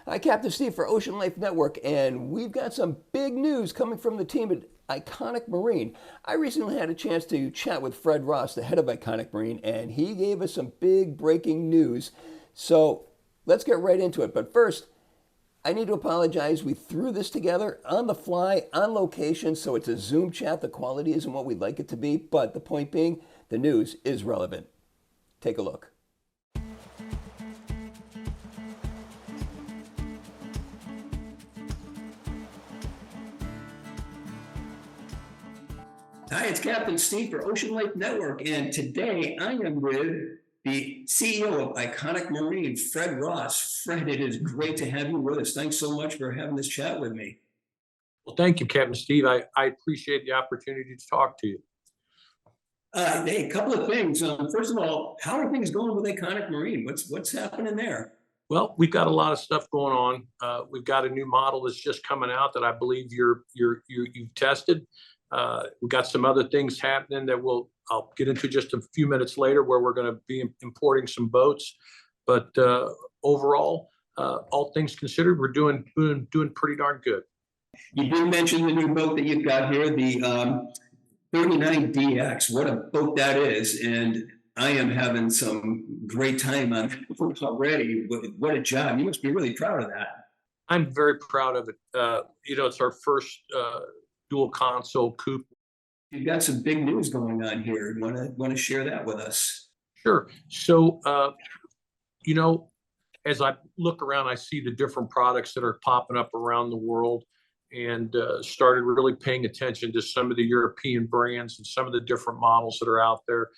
Hi, Captain Steve for Ocean Life Network, and we've got some big news coming from the team at Iconic Marine. I recently had a chance to chat with Fred Ross, the head of Iconic Marine, and he gave us some big breaking news. So let's get right into it. But first, I need to apologize. We threw this together on the fly, on location, so it's a Zoom chat. The quality isn't what we'd like it to be, but the point being, the news is relevant. Take a look. Hi, it's Captain Steve for Ocean Life Network, and today I am with the CEO of Iconic Marine, Fred Ross. Fred, it is great to have you with us. Thanks so much for having this chat with me. Well, thank you, Captain Steve. I appreciate the opportunity to talk to you. Hey, a couple of things. First of all, how are things going with Iconic Marine? What's happening there? Well, we've got a lot of stuff going on. We've got a new model that's just coming out that I believe you've tested. We've got some other things happening that I'll get into just a few minutes later, where we're going to be importing some boats. But overall, all things considered, we're doing pretty darn good. You did mention the new boat that you've got here, the 39DX. What a boat that is, and I am having some great time on it already. What a job! You must be really proud of that. I'm very proud of it. It's our first dual console coupe. You've got some big news going on here. Want to share that with us? Sure. So, as I look around, I see the different products that are popping up around the world, and started really paying attention to some of the European brands and some of the different models that are out there,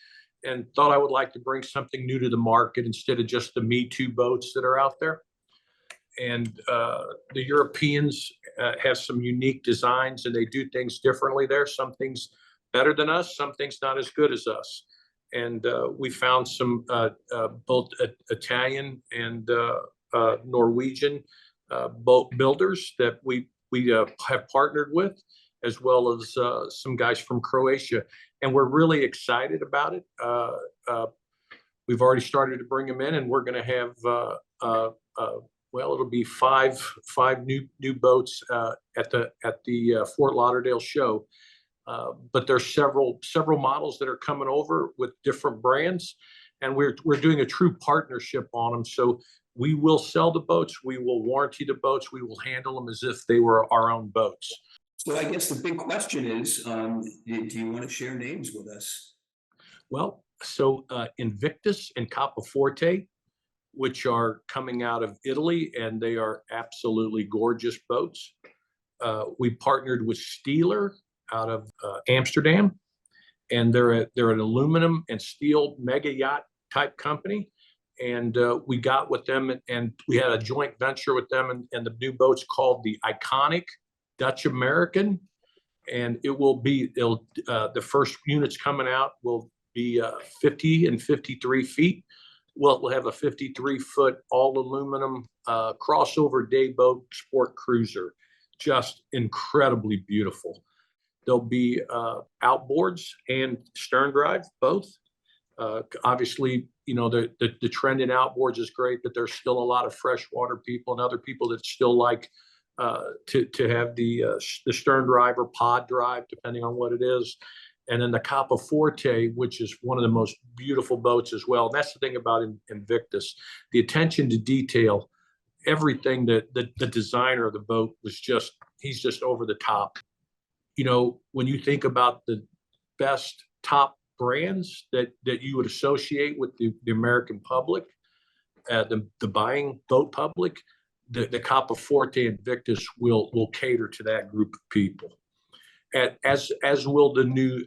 and thought I would like to bring something new to the market instead of just the Me Too boats that are out there. And the Europeans have some unique designs, and they do things differently there. Some things better than us, some things not as good as us. And we found some both Italian and Norwegian boat builders that we have partnered with, as well as some guys from Croatia. And we're really excited about it. We've already started to bring them in, and we're going to have it'll be five new boats at the Fort Lauderdale show. But there's several models that are coming over with different brands, and we're doing a true partnership on them. So we will sell the boats, we will warranty the boats, we will handle them as if they were our own boats. So I guess the big question is, do you want to share names with us? Well, so Invictus and Capoforte, which are coming out of Italy, and they are absolutely gorgeous boats. We partnered with Steeler out of Amsterdam, and they're an aluminum and steel mega yacht type company. And we got with them, and we had a joint venture with them, and the new boat's called the Iconic Dutch American, and the first units coming out will be 50 and 53 feet. Well, we'll have a 53-foot all aluminum crossover day boat sport cruiser, just incredibly beautiful. There'll be outboards and stern drive, both. Obviously, the trend in outboards is great, but there's still a lot of freshwater people and other people that still like to have the stern drive or pod drive, depending on what it is. And then the Capoforte, which is one of the most beautiful boats as well. And that's the thing about Invictus, the attention to detail, everything that the designer of the boat he's just over the top. When you think about the best top brands that you would associate with the American public, the buying boat public, the Capoforte and Invictus will cater to that group of people. As will the new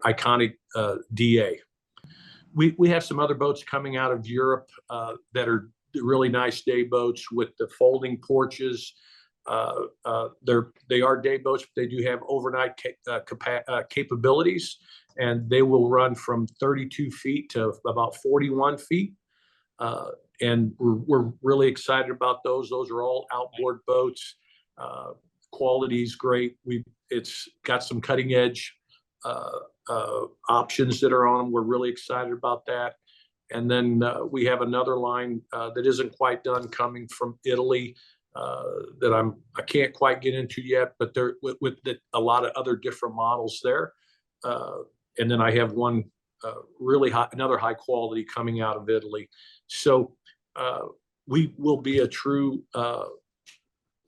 Iconic DA. We have some other boats coming out of Europe that are really nice day boats with the folding porches. They are day boats, but they do have overnight capabilities, and they will run from 32 feet to about 41 feet. And we're really excited about those. Those are all outboard boats. Quality is great. It's got some cutting edge options that are on them. We're really excited about that. And then we have another line that isn't quite done coming from Italy that I can't quite get into yet, but there with a lot of other different models there. And then I have one really high, another high quality coming out of Italy. So we will be a true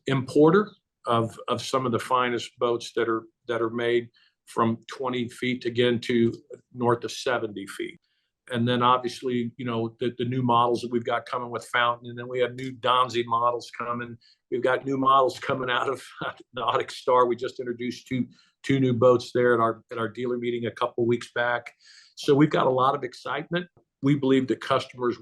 importer of some of the finest boats that are made from 20 feet again to north of 70 feet. And then obviously, you know, the new models that we've got coming with Fountain, and then we have new Donzi models coming. We've got new models coming out of Nautic Star. We just introduced two new boats there at our dealer meeting a couple of weeks back. So we've got a lot of excitement. We believe the customers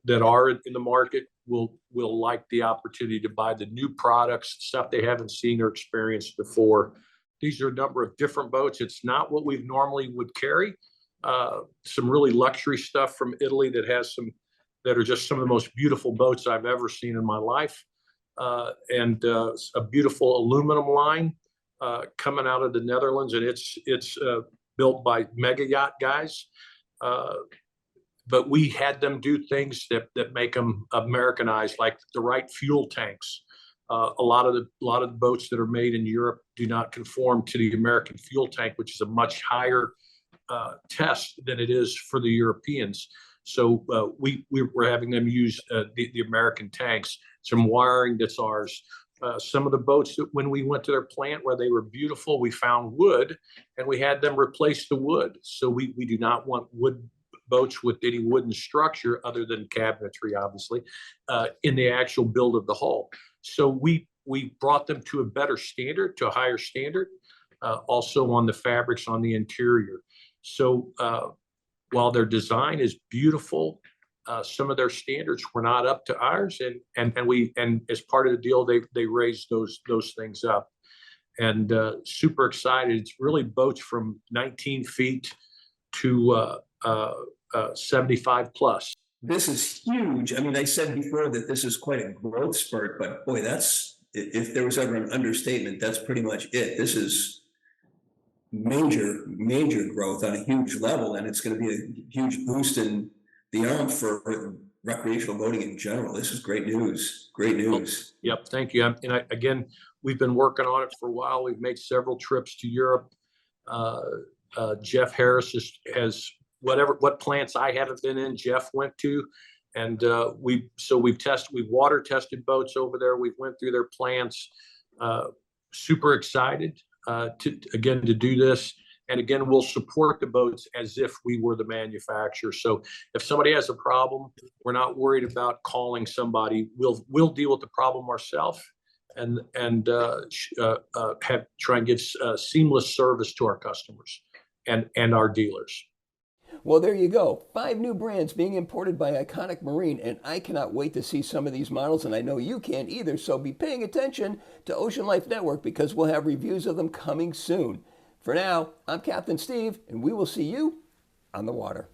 that are in the market will like the opportunity to buy the new products, stuff they haven't seen or experienced before. These are a number of different boats. It's not what we normally would carry. Some really luxury stuff from Italy that are just some of the most beautiful boats I've ever seen in my life. And a beautiful aluminum line coming out of the Netherlands, and it's built by mega yacht guys. But we had them do things that make them Americanized, like the right fuel tanks. A lot of the boats that are made in Europe do not conform to the American fuel tank, which is a much higher test than it is for the Europeans. So we're having them use the American tanks, some wiring that's ours. Some of the boats that when we went to their plant where they were beautiful, we found wood and we had them replace the wood. So we do not want wood boats with any wooden structure other than cabinetry, obviously, in the actual build of the hull. So we brought them to a better standard, to a higher standard, also on the fabrics on the interior. So while their design is beautiful, some of their standards were not up to ours, and as part of the deal, they raised those things up, and super excited. It's really boats from 19 feet to 75 plus. This is huge. I mean, I said before that this is quite a growth spurt, but boy, that's, if there was ever an understatement, that's pretty much it. This is major growth on a huge level, and it's going to be a huge boost in the arm for recreational boating in general. This is great news. Great news. Yep, thank you. Again, we've been working on it for a while. We've made several trips to Europe. Jeff Harris has what plants I haven't been in, Jeff went to, and we've water tested boats over there. We've went through their plants. Super excited to do this. And again, we'll support the boats as if we were the manufacturer. So if somebody has a problem, we're not worried about calling somebody. We'll deal with the problem ourselves and try and give seamless service to our customers and our dealers. Well, there you go. 5 new brands being imported by Iconic Marine, and I cannot wait to see some of these models, and I know you can't either, so be paying attention to Ocean Life Network because we'll have reviews of them coming soon. For now, I'm Captain Steve, and we will see you on the water.